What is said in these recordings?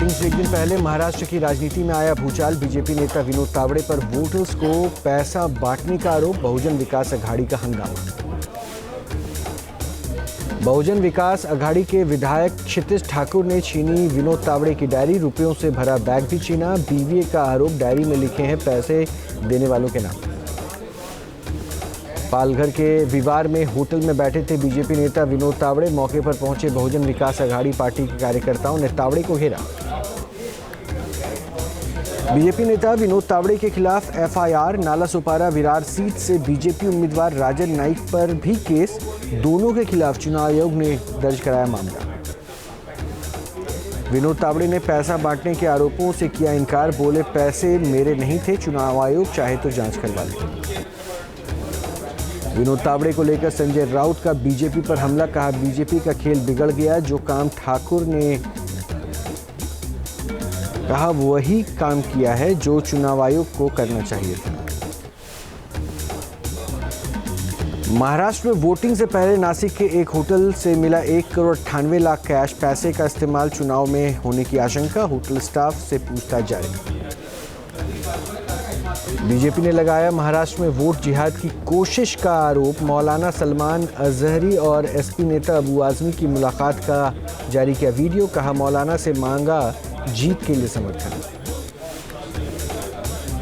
Voting से एक दिन पहले महाराष्ट्र की राजनीति में आया भूचाल। बीजेपी नेता विनोद तावड़े पर वोटर्स को पैसा बांटने का आरोप। बहुजन विकास अघाड़ी का हंगामा। बहुजन विकास अघाड़ी के विधायक क्षितिज ठाकुर ने छीनी विनोद तावड़े की डायरी। रुपयों से भरा बैग भी छीना। बीवीए का आरोप, डायरी में लिखे हैं पैसे देने वालों के नाम। पालघर के विवार में होटल में बैठे थे बीजेपी नेता विनोद तावड़े। मौके पर पहुंचे बहुजन विकास अघाड़ी पार्टी के कार्यकर्ताओं ने तावड़े को घेरा। बीजेपी नेता विनोद तावड़े के खिलाफ एफआईआर। नालासोपारा विरार सीट से बीजेपी उम्मीदवार राजन नाइक पर भी केस। दोनों के खिलाफ चुनाव आयोग ने दर्ज कराया मामला। विनोद तावड़े ने पैसा बांटने के आरोपों से किया इनकार। बोले, पैसे मेरे नहीं थे, चुनाव आयोग चाहे तो जांच करवा ले। विनोद तावड़े को लेकर संजय राउत का बीजेपी पर हमला। कहा, बीजेपी का खेल बिगड़ गया। जो काम ठाकुर ने कहा वही काम किया है जो चुनाव आयोग को करना चाहिए था। महाराष्ट्र में वोटिंग से पहले नासिक के एक होटल से मिला 1,98,00,000 कैश। पैसे का इस्तेमाल चुनाव में होने की आशंका। होटल स्टाफ से पूछताछ जारी। बीजेपी ने लगाया महाराष्ट्र में वोट जिहाद की कोशिश का आरोप। मौलाना सलमान अजहरी और एसपी नेता अबू आजमी की मुलाकात का जारी किया वीडियो। कहा, मौलाना से मांगा जीत के लिए समर्थन।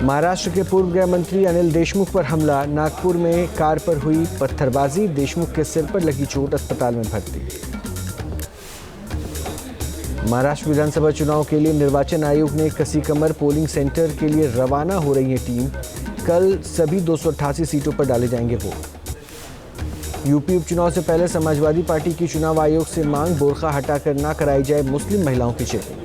महाराष्ट्र के पूर्व गृह मंत्री अनिल देशमुख पर हमला। नागपुर में कार पर हुई पत्थरबाजी। देशमुख के सिर पर लगी चोट, अस्पताल में भर्ती। महाराष्ट्र विधानसभा चुनाव के लिए निर्वाचन आयोग ने कसी कमर। पोलिंग सेंटर के लिए रवाना हो रही है टीम। कल सभी 288 सीटों पर डाले जाएंगे वोट। यूपी उपचुनाव से पहले समाजवादी पार्टी की चुनाव आयोग से मांग। बोरखा हटाकर ना कराई जाए मुस्लिम महिलाओं की चेकिंग।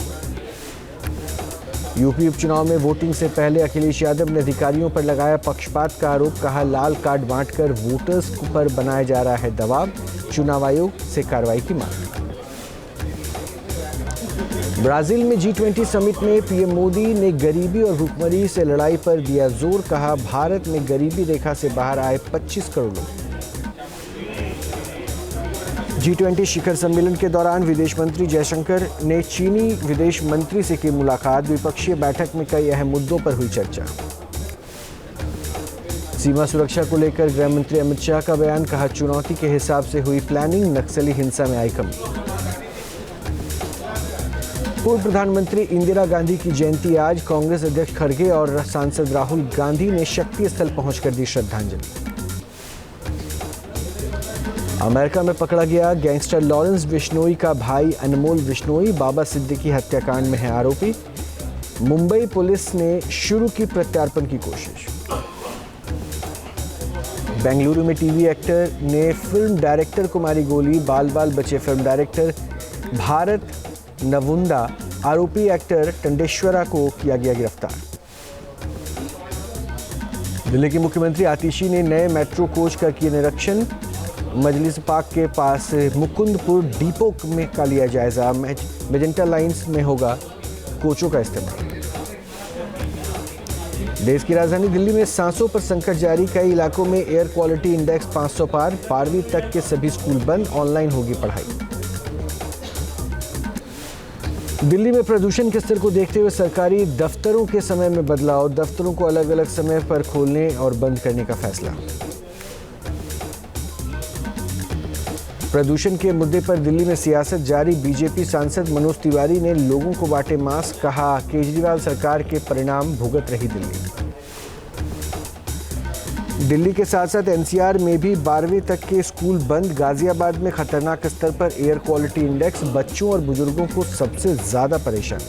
यूपी उपचुनाव में वोटिंग से पहले अखिलेश यादव ने अधिकारियों पर लगाया पक्षपात का आरोप। कहा, लाल कार्ड बांटकर वोटर्स पर बनाया जा रहा है दबाव। चुनाव आयोग से कार्रवाई की मांग। ब्राजील में G20 समिट में पीएम मोदी ने गरीबी और भूखमरी से लड़ाई पर दिया जोर। कहा, भारत में गरीबी रेखा से बाहर आए 25 करोड़ लोग। G20 शिखर सम्मेलन के दौरान विदेश मंत्री जयशंकर ने चीनी विदेश मंत्री से की मुलाकात। द्विपक्षीय बैठक में कई अहम मुद्दों पर हुई चर्चा। सीमा सुरक्षा को लेकर गृह मंत्री अमित शाह का बयान। कहा, चुनौती के हिसाब से हुई प्लानिंग, नक्सली हिंसा में आई कमी। पूर्व प्रधानमंत्री इंदिरा गांधी की जयंती आज। कांग्रेस अध्यक्ष खड़गे और सांसद राहुल गांधी ने शक्ति स्थल पहुंचकर दी श्रद्धांजलि। अमेरिका में पकड़ा गया गैंगस्टर लॉरेंस बिश्नोई का भाई अनमोल बिश्नोई। बाबा सिद्दीकी हत्याकांड में है आरोपी। मुंबई पुलिस ने शुरू की प्रत्यार्पण की कोशिश। बेंगलुरु में टीवी एक्टर ने फिल्म डायरेक्टर को मारी गोली। बाल बाल बचे फिल्म डायरेक्टर भारत नवुंदा। आरोपी एक्टर टंडेश्वरा को किया गया गिरफ्तार। दिल्ली के मुख्यमंत्री आतिशी ने नए मेट्रो कोच का किया निरीक्षण। मजलिस पार्क के पास मुकुंदपुर डिपो में का लिया जायजा। मेजेंटा लाइंस में होगा कोचों का इस्तेमाल। देश की राजधानी दिल्ली में सांसों पर संकट जारी। कई इलाकों में एयर क्वालिटी इंडेक्स 500 पार। 12वीं तक के सभी स्कूल बंद। ऑनलाइन होगी पढ़ाई। दिल्ली में प्रदूषण के स्तर को देखते हुए सरकारी दफ्तरों के समय में बदलाव। दफ्तरों को अलग अलग समय पर खोलने और बंद करने का फैसला। प्रदूषण के मुद्दे पर दिल्ली में सियासत जारी। बीजेपी सांसद मनोज तिवारी ने लोगों को बांटे मास्क। कहा, केजरीवाल सरकार के परिणाम भुगत रही दिल्ली। दिल्ली के साथ साथ एनसीआर में भी 12वीं तक के स्कूल बंद। गाजियाबाद में खतरनाक स्तर पर एयर क्वालिटी इंडेक्स। बच्चों और बुजुर्गों को सबसे ज्यादा परेशानी।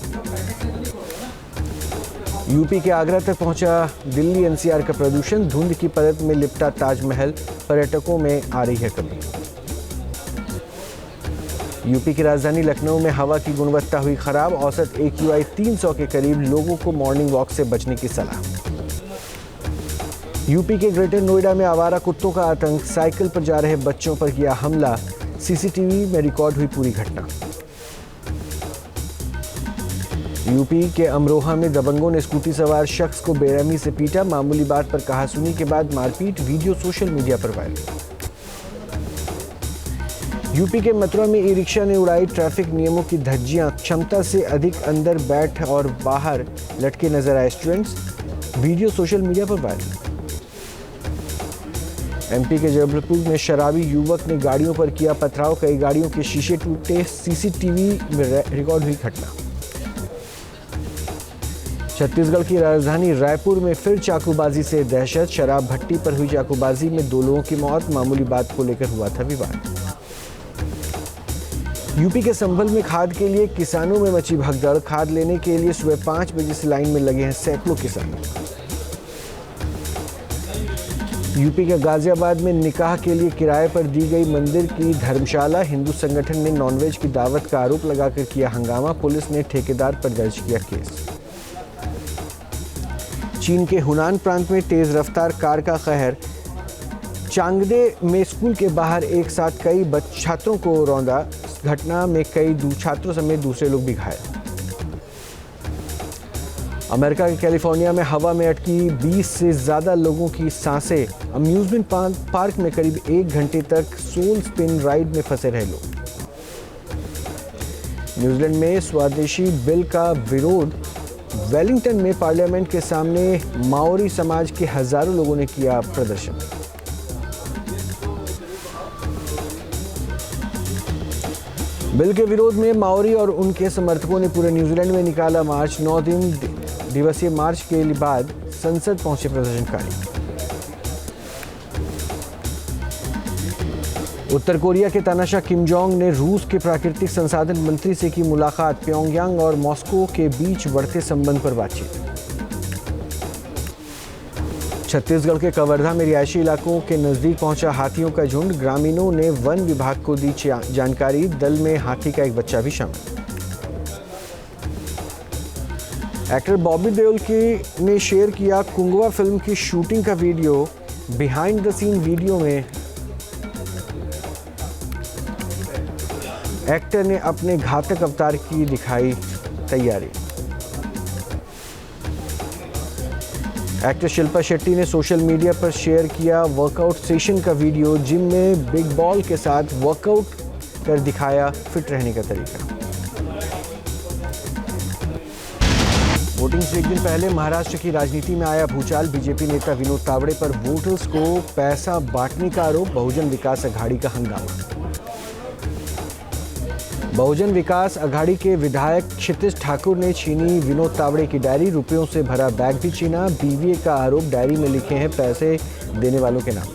यूपी के आगरा तक पहुंचा दिल्ली एनसीआर का प्रदूषण। धुंध की परत में लिपटा ताजमहल। पर्यटकों में आ रही है कमी। यूपी की राजधानी लखनऊ में हवा की गुणवत्ता हुई खराब। औसत AQI 300 के करीब। लोगों को मॉर्निंग वॉक से बचने की सलाह। यूपी के ग्रेटर नोएडा में आवारा कुत्तों का आतंक। साइकिल पर जा रहे बच्चों पर किया हमला। सीसीटीवी में रिकॉर्ड हुई पूरी घटना। यूपी के अमरोहा में दबंगों ने स्कूटी सवार शख्स को बेरहमी से पीटा। मामूली बात पर कहासुनी के बाद मारपीट। वीडियो सोशल मीडिया पर वायरल। यूपी के मथुरा में ई रिक्शा ने उड़ाई ट्रैफिक नियमों की धज्जियां, क्षमता से अधिक अंदर बैठ और बाहर लटके नजर आए स्टूडेंट्स। वीडियो सोशल मीडिया पर वायरल। एमपी के जबलपुर में शराबी युवक ने गाड़ियों पर किया पथराव, कई गाड़ियों के शीशे टूटे, सीसीटीवी में रिकॉर्ड हुई घटना। छत्तीसगढ़ की राजधानी रायपुर में फिर चाकूबाजी से दहशत, शराब भट्टी पर हुई चाकूबाजी में 2 लोगों की मौत, मामूली बात को लेकर हुआ था विवाद। यूपी के संभल में खाद के लिए किसानों में मची भगदड़, खाद लेने के लिए सुबह 5 बजे से लाइन में लगे हैं सैकड़ों किसान। यूपी के गाजियाबाद में निकाह के लिए किराए पर दी गई मंदिर की धर्मशाला, हिंदू संगठन ने नॉनवेज की दावत का आरोप लगाकर किया हंगामा, पुलिस ने ठेकेदार पर दर्ज किया केस। चीन के हुनान प्रांत में तेज रफ्तार कार का कहर, चांगदे में स्कूल के बाहर एक साथ कई छात्रों को रौंदा, घटना में कई छात्रों समेत दूसरे लोग भी घायल। अमेरिका के कैलिफोर्निया में हवा में अटकी 20 से ज्यादा लोगों की सांसें, अम्यूजमेंट पार्क में करीब 1 घंटे तक सोल स्पिन राइड में फंसे रहे लोग। न्यूजीलैंड में स्वदेशी बिल का विरोध, वेलिंगटन में पार्लियामेंट के सामने माओरी समाज के हजारों लोगों ने किया प्रदर्शन। बिल के विरोध में माओरी और उनके समर्थकों ने पूरे न्यूजीलैंड में निकाला मार्च। 9 दिवसीय मार्च के बाद संसद पहुंचे प्रदर्शनकारी। उत्तर कोरिया के तानाशाह किम जोंग ने रूस के प्राकृतिक संसाधन मंत्री से की मुलाकात, प्योंगयांग और मॉस्को के बीच बढ़ते संबंध पर बातचीत। छत्तीसगढ़ के कवर्धा में रिहायशी इलाकों के नजदीक पहुंचा हाथियों का झुंड, ग्रामीणों ने वन विभाग को दी जानकारी, दल में हाथी का एक बच्चा भी शामिल। एक्टर बॉबी देओल ने शेयर किया कुंगवा फिल्म की शूटिंग का video, behind the scene video में एक्टर ने अपने घातक अवतार की दिखाई तैयारी। एक्टर शिल्पा शेट्टी ने सोशल मीडिया पर शेयर किया वर्कआउट सेशन का वीडियो, जिम में बिग बॉल के साथ वर्कआउट कर दिखाया फिट रहने का तरीका। वोटिंग से एक दिन पहले महाराष्ट्र की राजनीति में आया भूचाल, बीजेपी नेता विनोद तावड़े पर वोटर्स को पैसा बांटने का आरोप, बहुजन विकास अघाड़ी का हंगामा। बहुजन विकास अघाड़ी के विधायक क्षितिज ठाकुर ने छीनी विनोद तावड़े की डायरी, रुपयों से भरा बैग भी छीना, बीवीए का आरोप, डायरी में लिखे हैं पैसे देने वालों के नाम।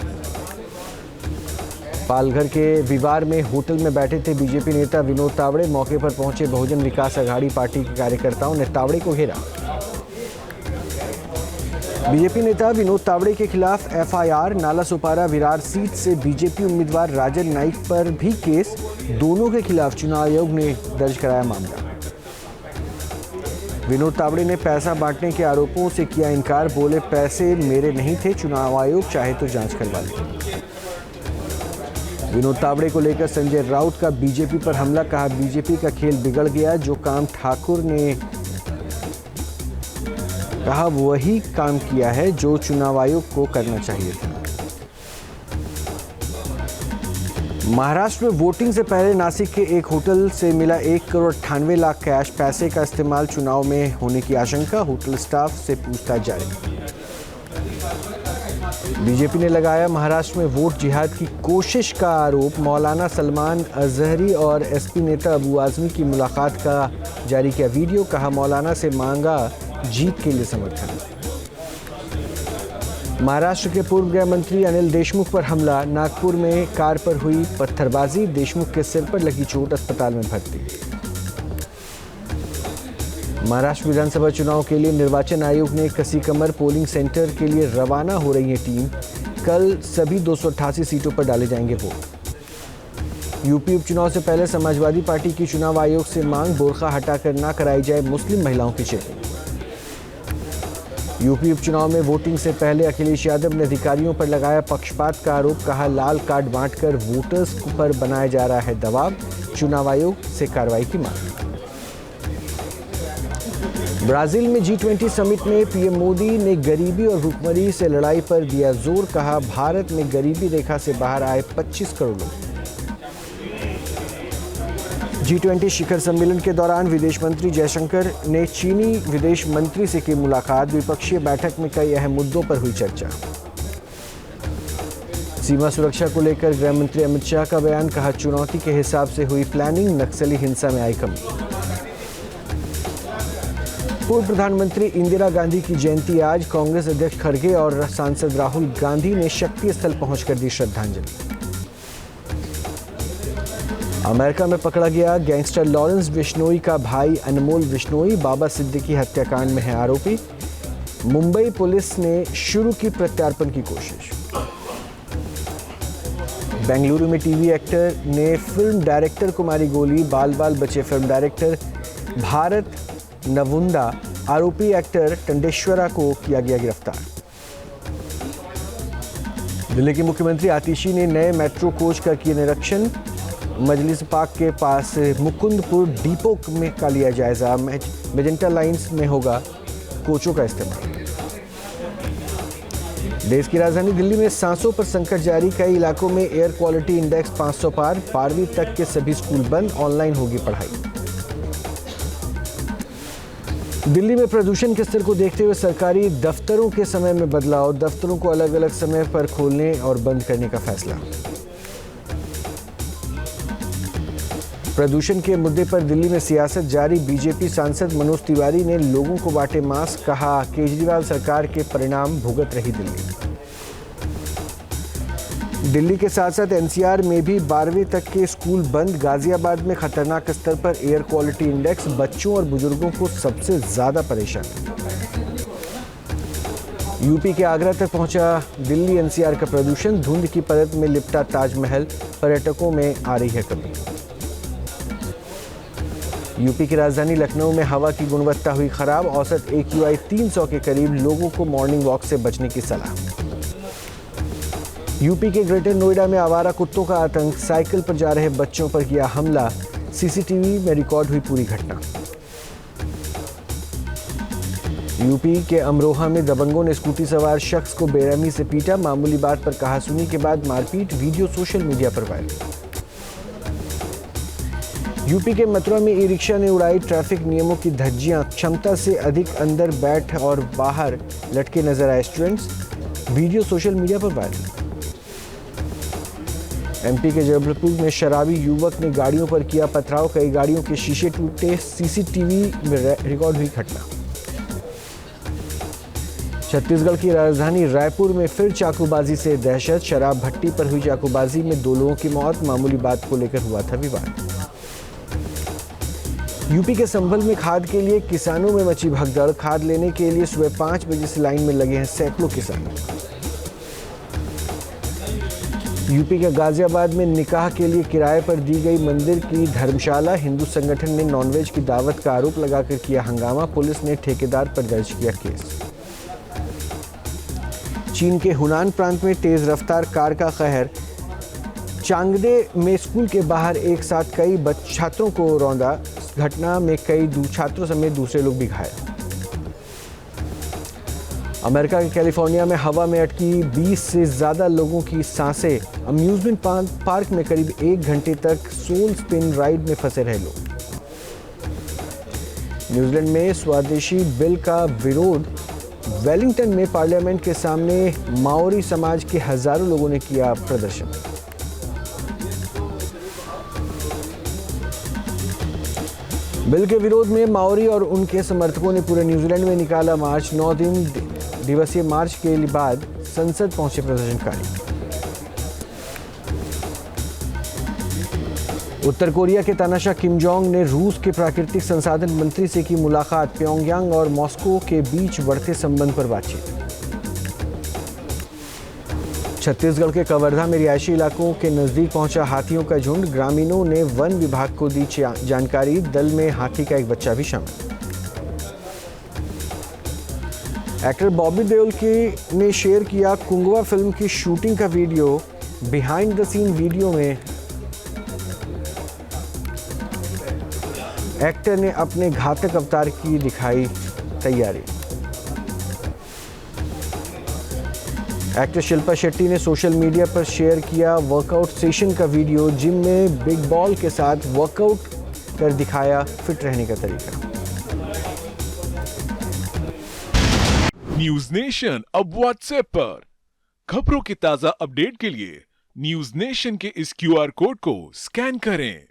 पालघर के विवार में होटल में बैठे थे बीजेपी नेता विनोद तावड़े, मौके पर पहुंचे बहुजन विकास अघाड़ी पार्टी के कार्यकर्ताओं ने तावड़े को घेरा। बीजेपी नेता विनोद तावड़े के खिलाफ एफआईआर, नाला सुपारा विरार सीट से बीजेपी उम्मीदवार राजन नाइक पर भी केस, दोनों के खिलाफ चुनाव आयोग ने दर्ज कराया मामला। विनोद तावड़े ने पैसा बांटने के आरोपों से किया इनकार, बोले पैसे मेरे नहीं थे, चुनाव आयोग चाहे तो जांच करवा ले। विनोद तावड़े को लेकर संजय राउत का बीजेपी पर हमला, कहा बीजेपी का खेल बिगड़ गया, जो काम ठाकुर ने कहा वही काम किया है जो चुनाव आयोग को करना चाहिए था। महाराष्ट्र में वोटिंग से पहले नासिक के एक होटल से मिला 1,98,00,000 कैश, पैसे का इस्तेमाल चुनाव में होने की आशंका, होटल स्टाफ से पूछताछ जारी। बीजेपी ने लगाया महाराष्ट्र में वोट जिहाद की कोशिश का आरोप, मौलाना सलमान अजहरी और एसपी नेता अबू आजमी की मुलाकात का जारी किया वीडियो, कहा मौलाना से मांगा जीत के लिए समर्थन। महाराष्ट्र के पूर्व गृह मंत्री अनिल देशमुख पर हमला, नागपुर में कार पर हुई पत्थरबाजी, देशमुख के सिर पर लगी चोट, अस्पताल में भर्ती। महाराष्ट्र विधानसभा चुनाव के लिए निर्वाचन आयोग ने कसी कमर, पोलिंग सेंटर के लिए रवाना हो रही है टीम, कल सभी 288 सीटों पर डाले जाएंगे वोट। यूपी उपचुनाव से पहले समाजवादी पार्टी की चुनाव आयोग से मांग, बोरखा हटाकर ना कराई जाए मुस्लिम महिलाओं की चेकिंग। यूपी उपचुनाव में वोटिंग से पहले अखिलेश यादव ने अधिकारियों पर लगाया पक्षपात का आरोप, कहा लाल कार्ड बांटकर वोटर्स पर बनाया जा रहा है दबाव, चुनाव आयोग से कार्रवाई की मांग। ब्राजील में G20 समिट में पीएम मोदी ने गरीबी और भूखमरी से लड़ाई पर दिया जोर, कहा भारत में गरीबी रेखा से बाहर आए 25 करोड़ लोग। G20 शिखर सम्मेलन के दौरान विदेश मंत्री जयशंकर ने चीनी विदेश मंत्री से की मुलाकात। द्विपक्षीय बैठक में कई अहम मुद्दों पर हुई चर्चा। सीमा सुरक्षा को लेकर गृह मंत्री अमित शाह का बयान, कहा चुनौती के हिसाब से हुई प्लानिंग, नक्सली हिंसा में आई कमी। पूर्व प्रधानमंत्री इंदिरा गांधी की जयंती आज। कांग्रेस अध्यक्ष खड़गे और सांसद राहुल गांधी ने शक्ति स्थल पहुंचकर दी श्रद्धांजलि। अमेरिका में पकड़ा गया गैंगस्टर लॉरेंस बिश्नोई का भाई अनमोल बिश्नोई बाबा सिद्दीकी हत्याकांड में है आरोपी। मुंबई पुलिस ने शुरू की प्रत्यार्पण की कोशिश। बेंगलुरु में टीवी एक्टर ने फिल्म डायरेक्टर को मारी गोली, बाल बाल बचे फिल्म डायरेक्टर भारत नवुंदा। आरोपी एक्टर टंडेश्वरा को किया गया गिरफ्तार। दिल्ली के मुख्यमंत्री आतिशी ने नए मेट्रो कोच का किया निरीक्षण। मजलिस पार्क के पास मुकुंदपुर डिपो में का लिया जायजा। मेजेंटा लाइंस में होगा कोचों का इस्तेमाल। देश की राजधानी दिल्ली में सांसों पर संकट जारी। कई इलाकों में एयर क्वालिटी इंडेक्स 500 पार। 12वीं तक के सभी स्कूल बंद, ऑनलाइन होगी पढ़ाई। दिल्ली में प्रदूषण के स्तर को देखते हुए सरकारी दफ्तरों के समय में बदलाव। दफ्तरों को अलग अलग समय पर खोलने और बंद करने का फैसला। प्रदूषण के मुद्दे पर दिल्ली में सियासत जारी। बीजेपी सांसद मनोज तिवारी ने लोगों को बांटे मास्क, कहा केजरीवाल सरकार के परिणाम भुगत रही दिल्ली। दिल्ली के साथ साथ एनसीआर में भी 12वीं तक के स्कूल बंद। गाजियाबाद में खतरनाक स्तर पर एयर क्वालिटी इंडेक्स, बच्चों और बुजुर्गों को सबसे ज्यादा परेशान। यूपी के आगरा तक पहुंचा दिल्ली एनसीआर का प्रदूषण। धुंध की परत में लिपटा ताजमहल, पर्यटकों में आ रही है कमी। यूपी की राजधानी लखनऊ में हवा की गुणवत्ता हुई खराब। औसत AQI 300 के करीब। लोगों को मॉर्निंग वॉक से बचने की सलाह। यूपी के ग्रेटर नोएडा में आवारा कुत्तों का आतंक। साइकिल पर जा रहे बच्चों पर किया हमला। सीसीटीवी में रिकॉर्ड हुई पूरी घटना। यूपी के अमरोहा में दबंगों ने स्कूटी सवार शख्स को बेरहमी से पीटा। मामूली बात पर कहासुनी के बाद मारपीट। वीडियो सोशल मीडिया पर वायरल। यूपी के मथुरा में ई रिक्शा ने उड़ाई ट्रैफिक नियमों की धज्जियां। क्षमता से अधिक अंदर बैठ और बाहर लटके नजर आए स्टूडेंट्स। वीडियो सोशल मीडिया पर वायरल। एमपी के जबलपुर में शराबी युवक ने गाड़ियों पर किया पथराव। कई गाड़ियों के शीशे टूटे। सीसीटीवी में रिकॉर्ड हुई घटना। छत्तीसगढ़ की राजधानी रायपुर में फिर चाकूबाजी से दहशत। शराब भट्टी पर हुई चाकूबाजी में 2 लोगों की मौत। मामूली बात को लेकर हुआ था विवाद। यूपी के संभल में खाद के लिए किसानों में मची भगदड़। खाद लेने के लिए सुबह 5 बजे से लाइन में लगे हैं सैकड़ों किसान। यूपी के गाजियाबाद में निकाह के लिए किराए पर दी गई मंदिर की धर्मशाला। हिंदू संगठन ने नॉनवेज की दावत का आरोप लगाकर किया हंगामा। पुलिस ने ठेकेदार पर दर्ज किया केस। चीन के हुनान प्रांत में तेज रफ्तार कार का कहर। चांगदे में स्कूल के बाहर एक साथ कई छात्रों को रौंदा। घटना में कई छात्रों समेत दूसरे लोग भी घायल। अमेरिका के कैलिफोर्निया में हवा में अटकी 20 से ज्यादा लोगों की सांसें। अम्यूजमेंट पार्क में करीब 1 घंटे तक सोल स्पिन राइड में फंसे रहे लोग। न्यूजीलैंड में स्वदेशी बिल का विरोध। वेलिंगटन में पार्लियामेंट के सामने माओरी समाज के हजारों लोगों ने किया प्रदर्शन। बिल के विरोध में माओरी और उनके समर्थकों ने पूरे न्यूजीलैंड में निकाला मार्च। 9 दिवसीय मार्च के बाद संसद पहुंचे प्रदर्शनकारी। उत्तर कोरिया के तानाशाह किम जोंग ने रूस के प्राकृतिक संसाधन मंत्री से की मुलाकात। प्योंगयांग और मॉस्को के बीच बढ़ते संबंध पर बातचीत। छत्तीसगढ़ के कवर्धा में रिहायशी इलाकों के नजदीक पहुंचा हाथियों का झुंड। ग्रामीणों ने वन विभाग को दी जानकारी। दल में हाथी का एक बच्चा भी शामिल। एक्टर बॉबी देओल ने शेयर किया कुंगवा फिल्म की शूटिंग का video. Behind the scene video में एक्टर ने अपने घातक अवतार की दिखाई तैयारी। एक्टर शिल्पा शेट्टी ने सोशल मीडिया पर शेयर किया वर्कआउट सेशन का वीडियो। जिम में बिग बॉल के साथ वर्कआउट कर दिखाया फिट रहने का तरीका। न्यूज नेशन अब व्हाट्सएप पर खबरों के ताजा अपडेट के लिए न्यूज नेशन के इस क्यूआर कोड को स्कैन करें।